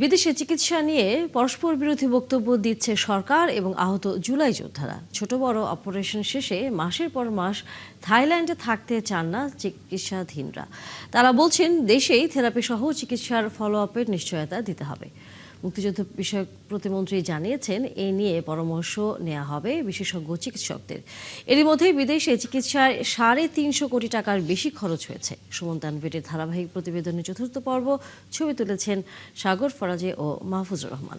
বিদেশে চিকিৎসা নিয়ে পরস্পর বিরোধী বক্তব্য দিচ্ছে সরকার এবং আহত জুলাই যোদ্ধারা। ছোট বড় অপারেশন শেষে মাসের পর মাস থাইল্যান্ডে থাকতে চান না চিকিৎসাধীনরা। তারা বলছেন দেশেই থেরাপি সহ চিকিৎসার ফলো আপের নিশ্চয়তা দিতে হবে। মুক্তিযুদ্ধ বিষয়ক প্রতিমন্ত্রী জানিয়েছেন এ নিয়ে পরামর্শ নেওয়া হবে বিশেষজ্ঞ চিকিৎসকদের। এরই মধ্যে বিদেশে চিকিৎসায় ৩৫০ কোটি টাকার বেশি খরচ হয়েছে। সুমন তানভীরের ধারাবাহিক প্রতিবেদনের চতুর্থ পর্ব ছবি তুলেছেন সাগর ফরাজে ও মাহফুজুর রহমান।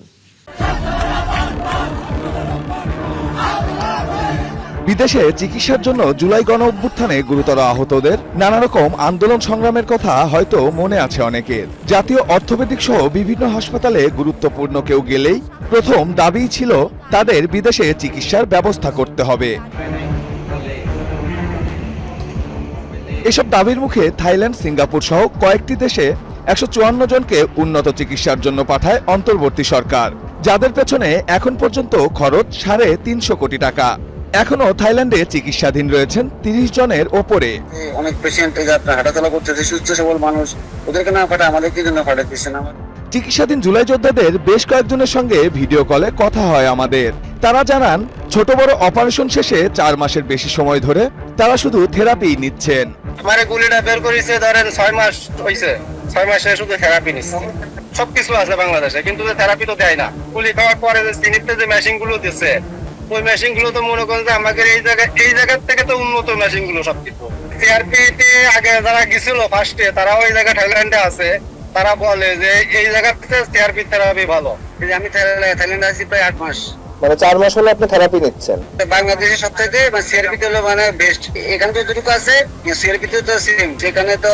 বিদেশে চিকিৎসার জন্য জুলাই গণ অভ্যুত্থানে গুরুতর আহতদের নানা রকম আন্দোলন সংগ্রামের কথা হয়তো মনে আছে অনেকের। জাতীয় অর্থোপেডিক সহ বিভিন্ন হাসপাতালে গুরুত্বপূর্ণ কেউ গেলেই প্রথম দাবি ছিল তাদের বিদেশে চিকিৎসার ব্যবস্থা করতে হবে। এসব দাবির মুখে থাইল্যান্ড, সিঙ্গাপুর সহ কয়েকটি দেশে ১৫৪ জনকে উন্নত চিকিৎসার জন্য পাঠায় অন্তর্বর্তী সরকার, যাদের পেছনে এখন পর্যন্ত খরচ ৩৫০ কোটি টাকা। এখনো থাইল্যান্ডে চিকিৎসাধীন রয়েছেন ৩০ জনের ওপরে। অনেক পেশেন্ট হাঁটাচলা করতেছে, সুস্থ সবল মানুষ, ওদেরকে না পাঠা আমাদেরকে জন্য পাঠাতেছে না। চিকিৎসাধীন জুলাই যোদ্ধাদের বেশ কয়েকজনের সঙ্গে ভিডিও কলে কথা হয় আমাদের। তারা জানান ছোট বড় অপারেশন শেষে ৪ মাসের বেশি সময় ধরে তারা শুধু থেরাপি নিচ্ছেন। আমার গুলিটা বের করেছে ধরেন ৬ মাস হয়েছে, ৬ মাসে শুধু থেরাপি নিচ্ছে। সবকিছু আছে বাংলাদেশে, কিন্তু থেরাপি তো দেয় না। গুলি খাওয়ার পরে যে সিনিতে যে মেশিন গুলো দিচ্ছে, ওই মেশিন গুলো তো মনে করেন যে আমাদের এই জায়গার থেকে তো উন্নত মেশিন গুলো সবকিছু। সিআরপিতে আগে যারা গেছিল ফার্স্টে, তারা ওই জায়গা থাইল্যান্ডে আছে, তারা বলে যে এই জায়গাতে সিআরপি থেরাপি ভালো। আমি থাইল্যান্ডে আছি প্রায় ৮ মাস। মানে ৪ মাস হলো আপনি থেরাপি নিচ্ছেন। বাংলাদেশের সবথেকে সিআরপি হলো মানে বেস্ট। এখানে তো যতটুকু আছে সিআরপি তো সেম, সেখানে তো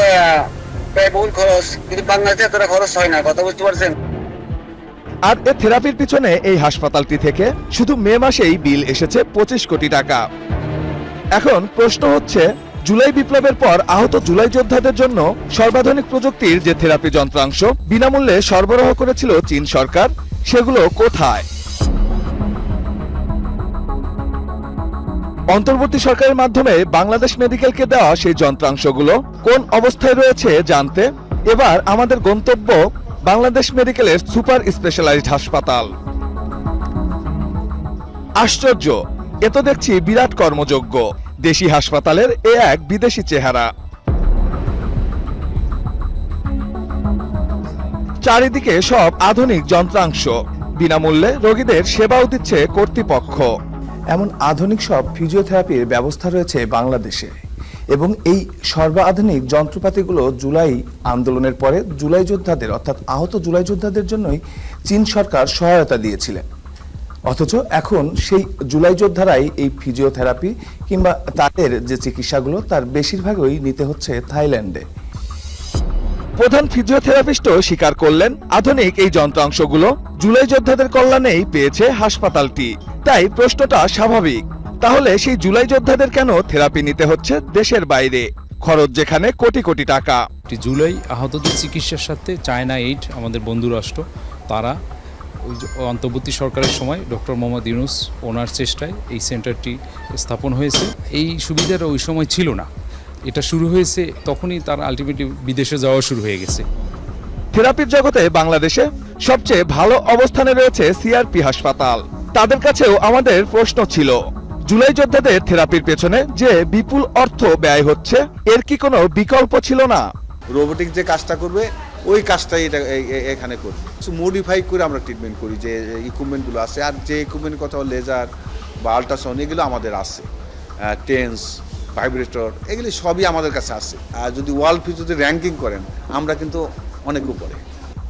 প্রায় বহুল খরচ, কিন্তু বাংলাদেশে এতটা খরচ হয় না। কথা বুঝতে পারছেন? আর এ থেরাপির পিছনে এই হাসপাতালটি থেকে শুধু মে মাসেই বিল এসেছে ২৫ কোটি টাকা। এখন প্রশ্ন হচ্ছে, জুলাই বিপ্লবের পর আহত জুলাই যোদ্ধাদের জন্য সর্বাধুনিক প্রযুক্তির যে থেরাপি যন্ত্রাংশ বিনামূল্যে সরবরাহ করেছিল চীন সরকার, সেগুলো কোথায়? অন্তর্বর্তী সরকারের মাধ্যমে বাংলাদেশ মেডিকেলকে দেওয়া সেই যন্ত্রাংশগুলো কোন অবস্থায় রয়েছে জানতে এবার আমাদের গন্তব্য বাংলাদেশ মেডিকেলের সুপার স্পেশালাইজড হাসপাতাল। আশ্চর্য, এ তো দেখছি বিরাট কর্মযজ্ঞ। দেশি হাসপাতালের এ এক বিদেশি চেহারা। চারিদিকে সব আধুনিক যন্ত্রাংশ, বিনামূল্যে রোগীদের সেবাও দিচ্ছে কর্তৃপক্ষ। এমন আধুনিক সব ফিজিওথেরাপির ব্যবস্থা রয়েছে বাংলাদেশে, এবং এই সর্বাধুনিক যন্ত্রপাতিগুলো জুলাই আন্দোলনের পরে জুলাই যোদ্ধাদের অর্থাৎ আহত জুলাই যোদ্ধাদের জন্যই চীন সরকার সহায়তা দিয়েছিলেন। অথচ এখন সেই জুলাই যোদ্ধারাই এই ফিজিওথেরাপি কিংবা তাদের যে চিকিৎসাগুলো তার বেশিরভাগই নিতে হচ্ছে থাইল্যান্ডে। প্রধান ফিজিওথেরাপিস্টও স্বীকার করলেন আধুনিক এই যন্ত্রাংশগুলো জুলাই যোদ্ধাদের কল্যাণেই পেয়েছে হাসপাতালটি। তাই প্রশ্নটা স্বাভাবিক, তাহলে সেই জুলাই যোদ্ধাদের কেন থেরাপি নিতে হচ্ছে দেশের বাইরে, খরচ যেখানে কোটি কোটি টাকা? জুলাই আহতদের চিকিৎসার সাথে চায়না এইড আমাদের বন্ধু রাষ্ট্র, তারা অন্তর্বর্তী সরকারের সময় ডক্টর মোহাম্মদ ইউনূস ওনার চেষ্টায় এই সেন্টারটি স্থাপন হয়েছে। এই সুবিধাটা ওই সময় ছিল না, এটা শুরু হয়েছে তখনই তার আলটিমেটলি বিদেশে যাওয়া শুরু হয়ে গেছে। থেরাপির জগতে বাংলাদেশে সবচেয়ে ভালো অবস্থানে রয়েছে সিআরপি হাসপাতাল। তাদের কাছেও আমাদের প্রশ্ন ছিল, জুলাই যোদ্ধাদের থেরাপির পেছনে যে বিপুল অর্থ ব্যয় হচ্ছে, এর কি কোনো বিকল্প ছিল না? রোবোটিক যে কাজটা করবে ওই কাজটাই এটা এখানে করবে, মডিফাই করে আমরা ট্রিটমেন্ট করি যে ইকুইপমেন্টগুলো আছে। আর যে ইকুইপমেন্ট কথা লেজার বা আল্ট্রাসাউন্ড এগুলো আমাদের আছে, টেন্স, ভাইব্রেটর, এগুলি সবই আমাদের কাছে আছে। আর যদি ওয়ার্ল্ড ফিজিওতে র্যাঙ্কিং করেন আমরা কিন্তু অনেক উপরে।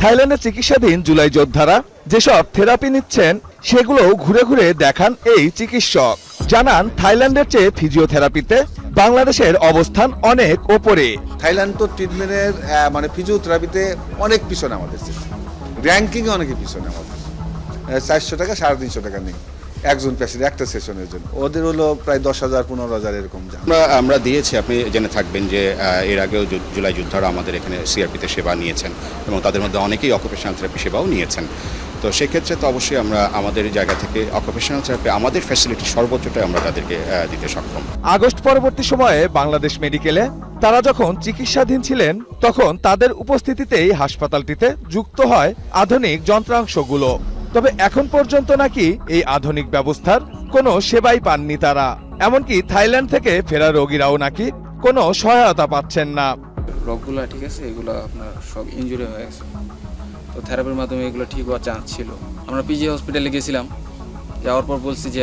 থাইল্যান্ডে চিকিৎসাধীন জুলাই যোদ্ধারা যেসব থেরাপি নিচ্ছেন সেগুলো ঘুরে ঘুরে দেখান এই চিকিৎসক। জানান থাইল্যান্ডের চেয়ে ফিজিওথেরাপিতে বাংলাদেশের অবস্থান অনেক ওপরে। থাইল্যান্ড তো ট্রিটমেন্টের মানে ফিজিওথেরাপিতে অনেক পিছনে, আমাদের র্যাঙ্কিংয়ে অনেক পিছনে। আমাদের ৪০০ টাকা ৩৫০ টাকা নেই একজন পেশেন্ট একটা সেশনের জন্য, ওদের হলো প্রায় ১০,০০০ ১৫,০০০ এরকম। আমরা দিয়েছি, আপনি জেনে থাকবেন যে এর আগেও জুলাই যোদ্ধারা আমাদের এখানে সিআরপিতে সেবা নিয়েছেন এবং তাদের মধ্যে অনেকেই অকুপেশনাল থেরাপি সেবাও নিয়েছেন। তো সেক্ষেত্রে তো অবশ্যই আমরা আমাদের জায়গা থেকে অকুপেশনাল থেরাপি আমাদের ফ্যাসিলিটি সর্বোচ্চটাই আমরা তাদেরকে দিতে সক্ষম। আগস্ট পরবর্তী সময়ে বাংলাদেশ মেডিকেলে তারা যখন চিকিৎসাধীন ছিলেন তখন তাদের উপস্থিতিতেই হাসপাতালটিতে যুক্ত হয় আধুনিক যন্ত্রাংশগুলো। তবে এখন পর্যন্ত নাকি এই আধুনিক ব্যবস্থার কোনো সেবাই পাননি তারা। এমনকি থাইল্যান্ড থেকে ফেরা রোগীরাও নাকি কোনো সহায়তা পাচ্ছেন না। রোগগুলো ঠিক আছে, এগুলো আপনার সব ইনজুরি হয়ে গেছে, তো থেরাপির মাধ্যমে এগুলো ঠিক হওয়ার চান্স ছিল। আমরা পিজি হসপিটালে গেছিলাম, যাওয়ার পর বলছি যে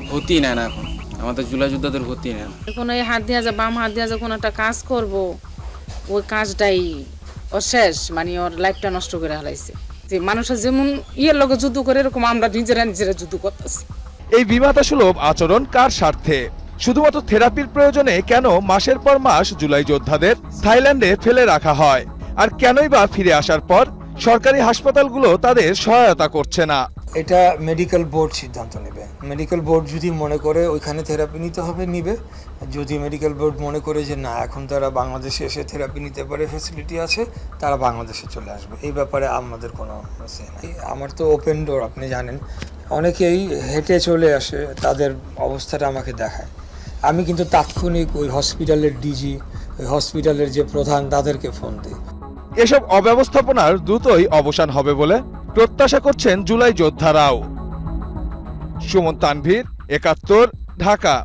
ভর্তি নেয় না, এখন আমাদের জুলাই যোদ্ধাদের ভর্তি নেয় না। কোনো এই হাত দিয়া বাম হাত দিয়া কোনো একটা কাজ করব, ওই কাজটাই ওর শেষ, মানে ওর লাইফটা নষ্ট করে হারাইছে। যে মানুষের যেমন ইয়ের লোক যুদ্ধ করে, এরকম আমরা নিজেরা যুদ্ধ করতেছি। এই বিমাতা সুলভ আচরণ কার স্বার্থে? শুধুমাত্র থেরাপির প্রয়োজনে কেন মাসের পর মাস জুলাই যোদ্ধাদের থাইল্যান্ডে ফেলে রাখা হয়? আর কেনই বা ফিরে আসার পর সরকারি হাসপাতালগুলো তাদের সহায়তা করছে না? এটা মেডিকেল বোর্ড সিদ্ধান্ত নেবে। মেডিকেল বোর্ড যদি মনে করে ওইখানে থেরাপি নিতে হবে নিবে, যদি মেডিকেল বোর্ড মনে করে যে না এখন তারা বাংলাদেশে এসে থেরাপি নিতে পারে, ফ্যাসিলিটি আছে, তারা বাংলাদেশে চলে আসবে। এই ব্যাপারে আমাদের কোনো নাই। আমার তো ওপেন ডোর, আপনি জানেন, অনেকেই হেঁটে চলে আসে, তাদের অবস্থাটা আমাকে দেখায়। আমি কিন্তু তাৎক্ষণিক ওই হসপিটালের ডিজি, ওই হসপিটালের যে প্রধান, তাদেরকে ফোন দিই। এসব অব্যবস্থাপনার দ্রুতই অবসান হবে বলে প্রত্যাশা করছেন জুলাই যোদ্ধারাও। সুমন তানভীর, ৭১, ঢাকা।